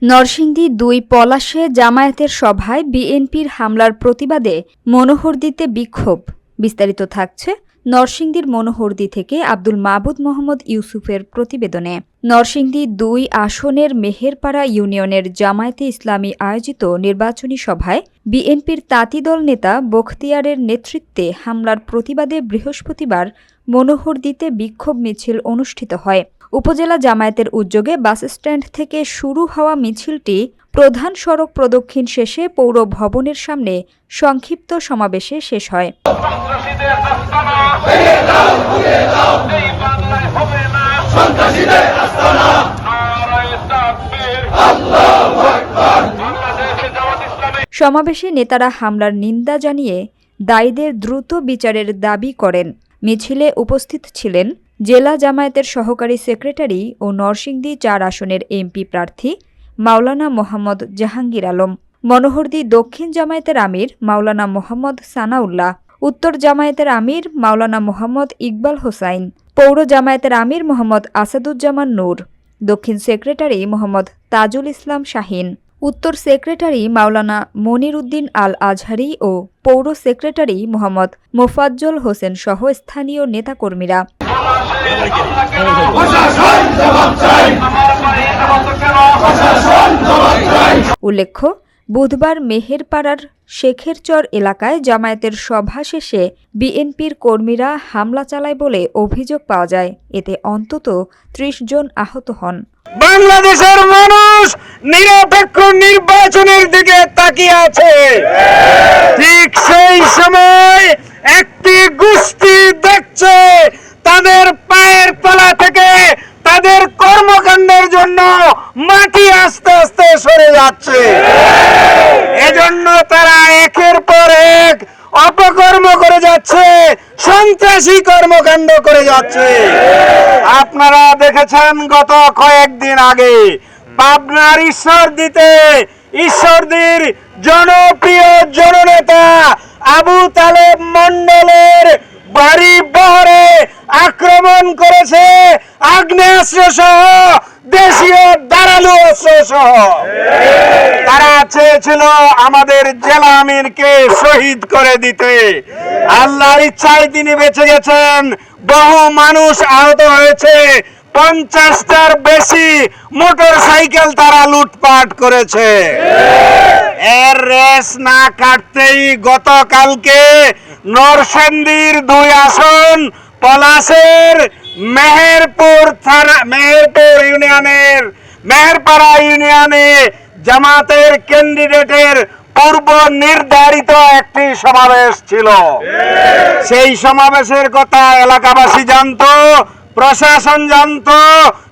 নরসিংদী ২ পলাশে জামায়াতের সভায় বিএনপির হামলার প্রতিবাদে মনোহরদীতে বিক্ষোভ। বিস্তারিত থাকছে নরসিংদীর মনোহরদী থেকে আব্দুল মাবুদ মোহাম্মদ ইউসুফের প্রতিবেদনে। নরসিংদী ২ আসনের মেহেরপাড়া ইউনিয়নের জামায়াতে ইসলামী আয়োজিত নির্বাচনী সভায় বিএনপির তাঁতিদল নেতা বখতিয়ারের নেতৃত্বে হামলার প্রতিবাদে বৃহস্পতিবার মনোহরদীতে বিক্ষোভ মিছিল অনুষ্ঠিত হয়। উপজেলা জামায়াতের উদ্যোগে বাসস্ট্যান্ড থেকে শুরু হওয়া মিছিলটি প্রধান সড়ক প্রদক্ষিণ শেষে পৌর ভবনের সামনে সংক্ষিপ্ত সমাবেশে শেষ হয়। সমাবেশে নেতারা হামলার নিন্দা জানিয়ে দায়ীদের দ্রুত বিচারের দাবি করেন। মিছিলে উপস্থিত ছিলেন জেলা জামায়াতের সহকারী সেক্রেটারি ও নরসিংদী ৪ আসনের এমপি প্রার্থী মাওলানা মোহাম্মদ জাহাঙ্গীর আলম, মনোহরদী দক্ষিণ জামায়াতের আমির মাওলানা মোহাম্মদ সানাউল্লাহ, উত্তর জামায়াতের আমির মাওলানা মোহাম্মদ ইকবাল হোসাইন, পৌর জামায়াতের আমির মোহাম্মদ আসাদুজ্জামান নূর, দক্ষিণ সেক্রেটারি মোহাম্মদ তাজুল ইসলাম শাহীন, উত্তর সেক্রেটারি মাওলানা মনির উদ্দিন আল আজহারি ও পৌর সেক্রেটারি মোহাম্মদ মোফাজ্জল হোসেন সহ স্থানীয় নেতাকর্মীরা। উল্লেখ্য, বুধবার মেহেরপাড়ার শেখেরচর এলাকায় জামায়াতের সভা শেষে বিএনপির কর্মীরা হামলা চালায় বলে অভিযোগ পাওয়া যায়। এতে অন্তত ৩০ জন আহত হন। বাংলাদেশের মানুষ নিরপেক্ষ নির্বাচনের দিকে তাকিয়ে আছে। ঠিক সেই সময় একটি গোষ্ঠী দেখছে তাদের পায়ের তলা থেকে তাদের কর্মকাণ্ডের জন্য মাটি আস্তে আস্তে সরে যাচ্ছে। এজন্য তারা একের পর এক অপকর্ম করে যাচ্ছে, সন্ত্রাসী কর্মকাণ্ড করে যাচ্ছে। আপনারা দেখেছেন গত কয়েকদিন আগে পাবনার ঈশ্বরদীর জনপ্রিয় জননেতা আবু তালেব মণ্ডলের বাড়ি বহরে আক্রমণ করেছে আগ্নেয়াস্ত্র সহ দেশীয় ধারালো অস্ত্র সহ। তারা চেয়েছিল আমাদের জেলা আমিরকে শহীদ করে দিতে। আল্লাহর ইচ্ছায় তিনি বেঁচে গেছেন। বহু মানুষ আহত হয়েছে। 50টার বেশি মোটর সাইকেল তারা লুটপাট করেছে। এর রেস না কাটতেই গতকালকে নরসিংদীর ২ আসন পলাশের মেহেরপাড়া ইউনিয়নে জামাতের ক্যান্ডিডেটের পূর্ব নির্ধারিত একটি সমাবেশ ছিল। সেই সমাবেশের কথা এলাকাবাসী জানতো, প্রশাসন জানতো,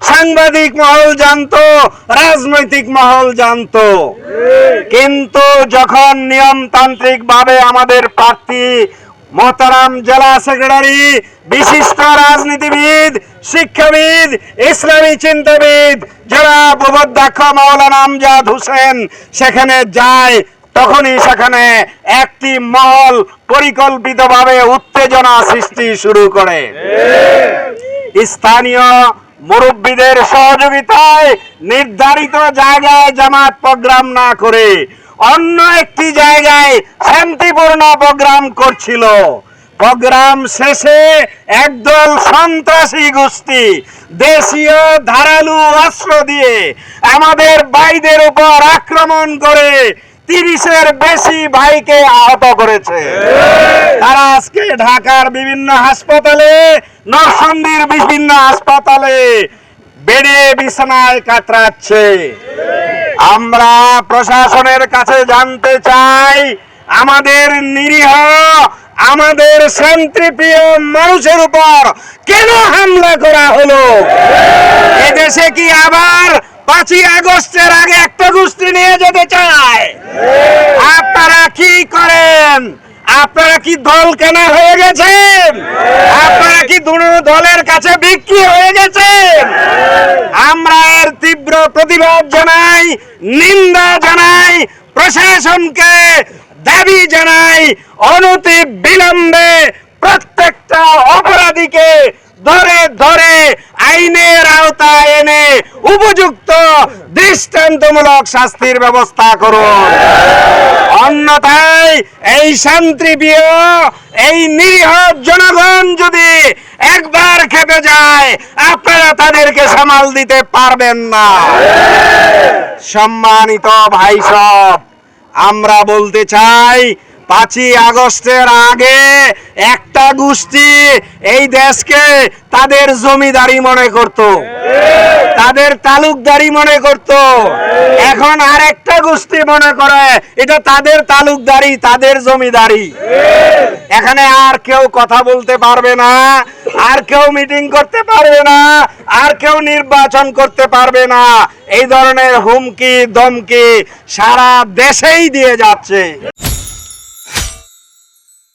সাংবাদিক মহল জানতো, রাজনৈতিক মহল জানতো। কিন্তু যখন নিয়মতান্ত্রিক ভাবে আমাদের প্রার্থী মোহতারাম জেলা সেক্রেটারি, বিশিষ্ট রাজনীতিবিদ, শিক্ষাবিদ, ইসলামী চিন্তাবিদ জনাব অধ্যক্ষ মাওলানা আমজাদ হোসেন সেখানে যায়, তখনই সেখানে একটি মহল পরিকল্পিতভাবে উত্তেজনা সৃষ্টি শুরু করে। স্থানীয় মুরব্বীদের সহযোগিতায় নির্ধারিত জায়গায় জামাত প্রোগ্রাম না করে অন্য একটি জায়গায় শান্তিপূর্ণ প্রোগ্রাম করছিল। প্রোগ্রাম শেষে একদল সন্ত্রাসী গোষ্ঠী দেশীয় ধারালো অস্ত্র দিয়ে আমাদের ভাইদের উপর আক্রমণ করে ৩০-এর বেশি ভাইকে আহত করেছে। তারা আজকে ঢাকার বিভিন্ন হাসপাতালে, নরসিংদীর বিভিন্ন হাসপাতালে বেডে বিছানায় কাতরাচ্ছে। আমরা প্রশাসনের কাছে জানতে চাই, আমাদের নিরীহ, আমাদের শান্তিপ্রিয় মানুষের উপর কেন হামলা করা হলো? এদেশে কি আবার ৫ই আগস্টের আগে একটা গোষ্ঠী নিয়ে যেতে চায়? আপনারা কি করেন? আপনারা কি দল কেনা হয়ে গেছেন? আপনারা কি দলের কাছে বিক্রি হয়ে গেছেন? আমরা এর তীব্র প্রতিবাদ জানাই, নিন্দা জানাই, প্রশাসনকে দাবি জানাই অনতি বিলম্বে প্রত্যেকটা অপরাধীকে ধরে ধরে আইনের আওতায় এনে উপযুক্ত দৃষ্টান্তমূলক শাস্তির ব্যবস্থা করুন। অন্যথায় এই শান্তিপ্রিয় এই নিরীহ জনগণ যদি একবার খেপে যায়, আপনারা তাদেরকে সামাল দিতে পারবেন না। সম্মানিত ভাই সব, আমরা বলতে চাই 5ই আগস্টের আগে একটা গোষ্ঠী এই দেশকে তাদের জমিদারি মনে করত, তাদের তালুকদারি মনে করত। এখন আরেকটা গোষ্ঠী মনে করে এটা তাদের তালুকদারি, তাদের জমিদারি। এখানে আর কেউ কথা বলতে পারবে না, আর কেউ মিটিং করতে পারবে না, আর কেউ নির্বাচন করতে পারবে না। এই ধরনের হুমকি ধমকি সারা দেশেই দিয়ে যাচ্ছে।